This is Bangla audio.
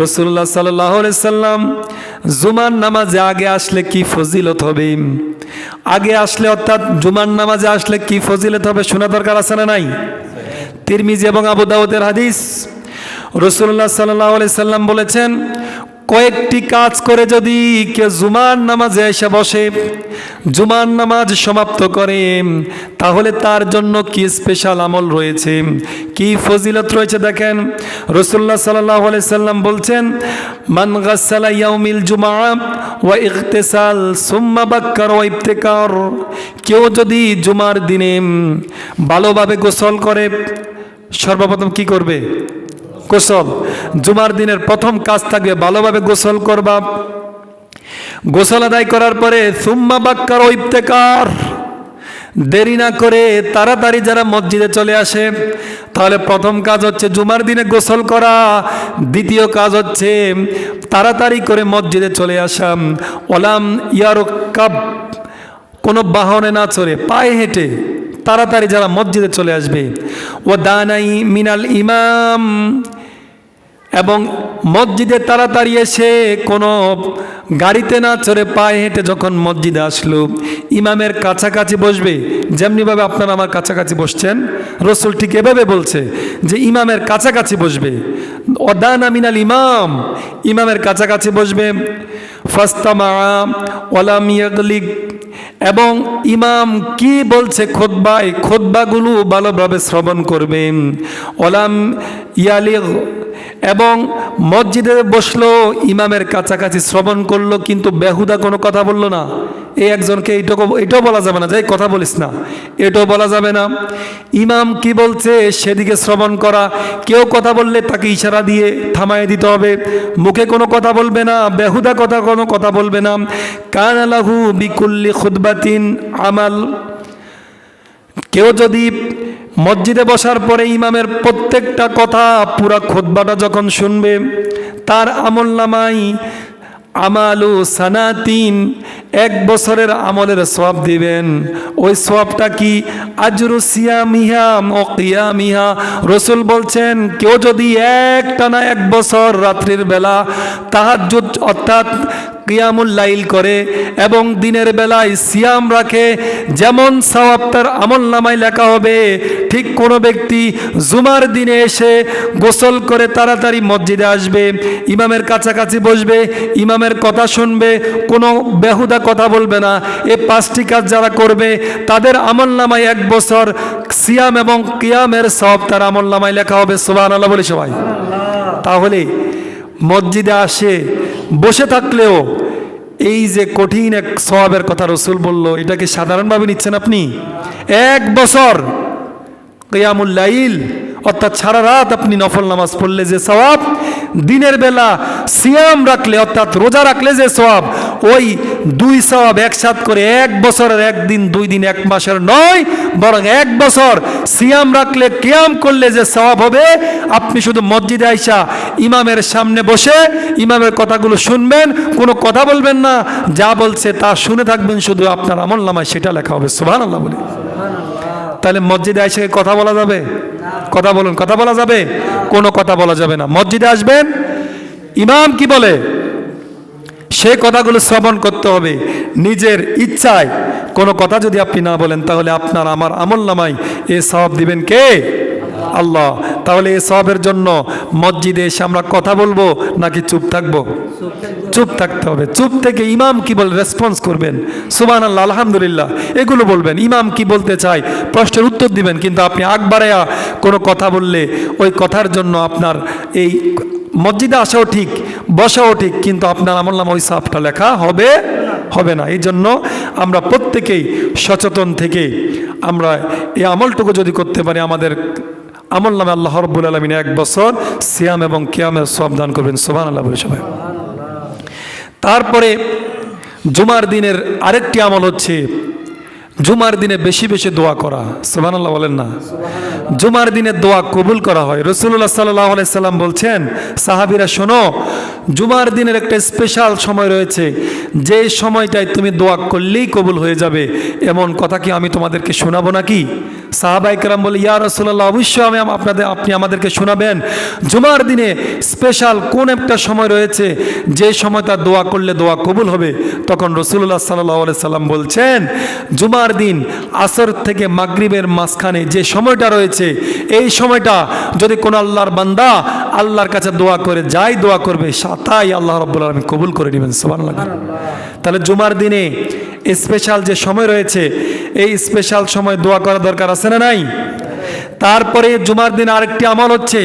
রাসূলুল্লাহ সাল্লাল্লাহু আলাইহি সাল্লাম জুমার নামাজে আগে আসলে কি ফজিলত হবে, আগে আসলে অর্থাৎ জুমার নামাজে আসলে কি ফজিলত হবে শোনা দরকার আছে না নাই? তিরমিজি এবং আবু দাউদের হাদিস। রাসূলুল্লাহ সাল্লাল্লাহু আলাইহি সাল্লাম বলেছেন, কয়েকটি কাজ করে যদি কেউ জুমার নামাজে এসে বসে, জুমার নামাজ সমাপ্ত করে, তাহলে তার জন্য কি স্পেশাল আমল রয়েছে, কি ফজিলত রয়েছে দেখেন। রাসূলুল্লাহ সাল্লাল্লাহু আলাইহি সাল্লাম বলছেন, মান গাসসালা ইয়াউমিল জুমআ ওয়া ইগতিসাল সুম্মা বাক্কার ওয়া ইবতিকার, কেউ যদি জুমার দিনে ভালোভাবে গোসল করে, সর্বপ্রথম কি করবে? গোসল। জুমার দিনের প্রথম কাজ থাকবে ভালোভাবে গোসল করবা, গোসল আদায় করার পরে সুম্মা বাক্কার ও ইবতিকার, দেরি না করে তাড়াতাড়ি যারা মসজিদে চলে আসে, তাহলে প্রথম কাজ হচ্ছে জুমার দিনে গোসল করা, দ্বিতীয় কাজ হচ্ছে তাড়াতাড়ি করে মসজিদে চলে আসা। ওলাম ইয়ারকাব, কোনো বাহনে না চড়ে পায়ে হেঁটে তাড়াতাড়ি যারা মসজিদে চলে আসবে। ও দানাই মিনাল ইমাম, এবং মসজিদে তাড়াতাড়ি এসে কোনো গাড়িতে না চড়ে পায়ে হেঁটে যখন মসজিদে আসলো, ইমামের কাছাকাছি বসবে। যেমনিভাবে আপনারা আমার কাছাকাছি বসছেন, রাসূল ঠিক এভাবে বলছে যে ইমামের কাছাকাছি বসবে। ওদানা মিনাল ইমাম, ইমামের কাছাকাছি বসবে। ফাস্তামা ওয়ালাম ইয়াগলিক, এবং ইমাম কি বলছে খুতবায়, খুতবাগুলো ভালোভাবে শ্রবণ করবেন। ওলাম ইয়ালিগ, এবং মসজিদে বসলো, ইমামের কাছাকাছি শ্রবণ করলো, কিন্তু বেহুদা কোনো কথা বললো না। এই একজনকে এটাও বলা যাবে না যে কথা বলিস না, এটাও বলা যাবে না। ইমাম কি বলছে সেদিকে শ্রবণ করা, কেউ কথা বললে তাকে ইশারা দিয়ে থামায় দিতে হবে, মুখে কোনো কথা বলবে না, বেহুদা কোনো কথা বলবে না। কানা লাহু বিকুল্লি খুতবাতিন আমাল, কেউ যদি মসজিদে বসার পরে ইমামের প্রত্যেকটা কথা পুরা খুতবাটা যখন শুনবে, তার আমলনামায় আমালু সানাতিন, 1 বছরের আমলের সওয়াব দিবেন। ওই সওয়াবটা কি? আজরু সিয়ামিহা ও কিয়ামিহা। রাসূল বলছেন, কেউ যদি একটানা 1 বছর রাত্রির বেলা তাহাজ্জুদ অর্থাৎ কিয়ামুল লাইল করে এবং দিনের বেলায় সিয়াম রাখে, যেমন সওয়াব তার আমলনামায় লেখা হবে, ঠিক কোনো ব্যক্তি জুমার দিনে এসে গোসল করে তাড়াতাড়ি মসজিদে আসবে, ইমামের কাছাকাছি বসবে, ইমামের কথা শুনবে, কোনো বেহুদা কথা বলবে না, এই 5টি কাজ যারা করবে তাদের আমলনামায় 1 বছর সিয়াম এবং কিয়ামের সওয়াব তার আমলনামায় লেখা হবে। সুবহানাল্লাহ বলি সবাই। তাহলে মসজিদে আসে বসে থাকলেও এই যে কঠিন এক সওয়াবের কথা রাসূল বলল, এটাকে সাধারণভাবে নিচ্ছেন আপনি? 1 বছর কিয়ামুল লাইল অর্থাৎ সারা রাত আপনি নফল নামাজ পড়লে যে সওয়াব, দিনের বেলা সিয়াম রাখলে অর্থাৎ রোজা রাখলে যে সওয়াব, ওই 2 সওয়াব একসাথ করে 1 বছরের 1 দিন 2 দিন 1 মাসের নয়, বরং 1 বছর সিয়াম রাখলে কিয়াম করলে যে সওয়াব হবে, আপনি শুধু মসজিদে আইসা ইমামের সামনে বসে ইমামের কথাগুলো শুনবেন, কোনো কথা বলবেন না, যা বলছে তা শুনে থাকবেন, শুধু আপনার আমলনামায় সেটা লেখা হবে। সুবহানাল্লাহ বলি। তাহলে মসজিদে এসে কথা বলা যাবে? কথা বলুন, কথা বলা যাবে? কোনো কথা বলা যাবে না। মসজিদে আসবেন, ইমাম কি বলে সে কথাগুলো শ্রবণ করতে হবে। নিজের ইচ্ছায় কোনো কথা যদি আপনি না বলেন, তাহলে আপনার আমার আমলনামায় এ সওয়াব দিবেন কে? আল্লাহ। তাহলে এই সওয়াবের জন্য মসজিদে এসে আমরা কথা বলবো নাকি চুপ থাকবো? চুপ থাকতে হবে। চুপ থেকে ইমাম কি বলে রেসপন্স করবেন, সুবহানাল্লাহ আলহামদুলিল্লাহ এগুলো বলবেন। ইমাম কি বলতে চায় প্রশ্নের উত্তর দিবেন, কিন্তু আপনি আগ বাড়ায়া কোনো কথা বললে ওই কথার জন্য আপনার এই মসজিদে আসাও ঠিক, বসাও ঠিক, কিন্তু আপনার আমলনামায় ওই সওয়াবটা লেখা হবে না। এই জন্য আমরা প্রত্যেকেই সচেতন থেকে আমরা এই আমলটুকু যদি করতে পারি, আমাদের আমলনামায় আল্লাহ রাব্বুল আলামিন 1 বছর সিয়াম এবং কিয়ামের সওয়াব দান করবেন। সুবহানাল্লাহ বলে সবাই। তারপরে জুমার দিনের আরেকটি আমল হচ্ছে জুমার দিনে বেশি বেশি দোয়া করা। সুবহানাল্লাহ বলেন না? জুমার দিনে দোয়া কবুল করা হয়। রাসূলুল্লাহ সাল্লাল্লাহু আলাইহি সাল্লাম বলছেন, সাহাবীরা শোনো, জুমার দিনের একটা স্পেশাল সময় রয়েছে, যে সময়টায় তুমি দোয়া করলেই কবুল হয়ে যাবে, এমন কথা কি আমি তোমাদেরকে শোনাবো নাকি? সাহাবায়ে কেরাম বলে, ইয়া রাসূলুল্লাহ, অবশ্যই আপনি আমাদেরকে শোনাবেন। জুমার দিনে স্পেশাল কোন একটা সময় রয়েছে যে সময়টা দোয়া করলে দোয়া কবুল হবে? তখন রাসূলুল্লাহ সাল্লাল্লাহু আলাইহি সাল্লাম বলছেন, জুমার দিন আসর থেকে মাগরিবের মাঝখানে যে সময়টা রয়েছে, এই সময়টা যদি কোনো আল্লাহর বান্দা আল্লাহর কাছে দোয়া করে যাই দোয়া করবে, তাই আল্লাহ রাব্বুল আলামিন কবুল করে নেবেন। সুবহানাল্লাহ। তাহলে জুমার দিনে স্পেশাল যে সময় রয়েছে, এই স্পেশাল সময় দোয়া করা দরকার আছে না নাই? তারপরে জুমার দিন আরেকটি আমল হচ্ছে,